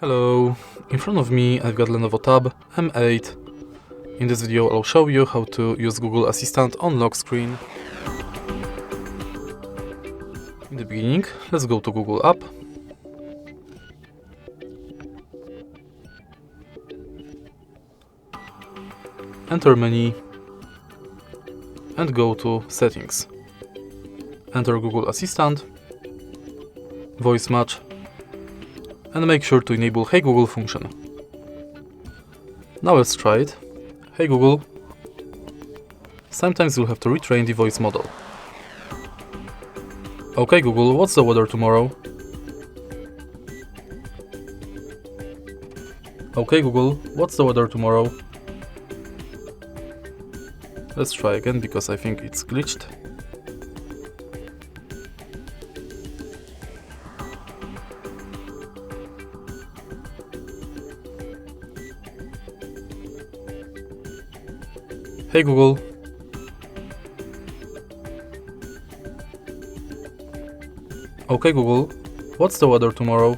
Hello, in front of me I've got Lenovo TAB M8. In this video I'll show you how to use Google Assistant on lock screen. In the beginning, let's go to Google app. Enter menu and go to settings. Enter Google Assistant, voice match, and make sure to enable Hey Google function. Now let's try it. Hey Google. Sometimes you'll have to retrain the voice model. Okay Google, what's the weather tomorrow? Okay Google, what's the weather tomorrow? Let's try again because I think it's glitched. Hey Google. Okay Google, what's the weather tomorrow?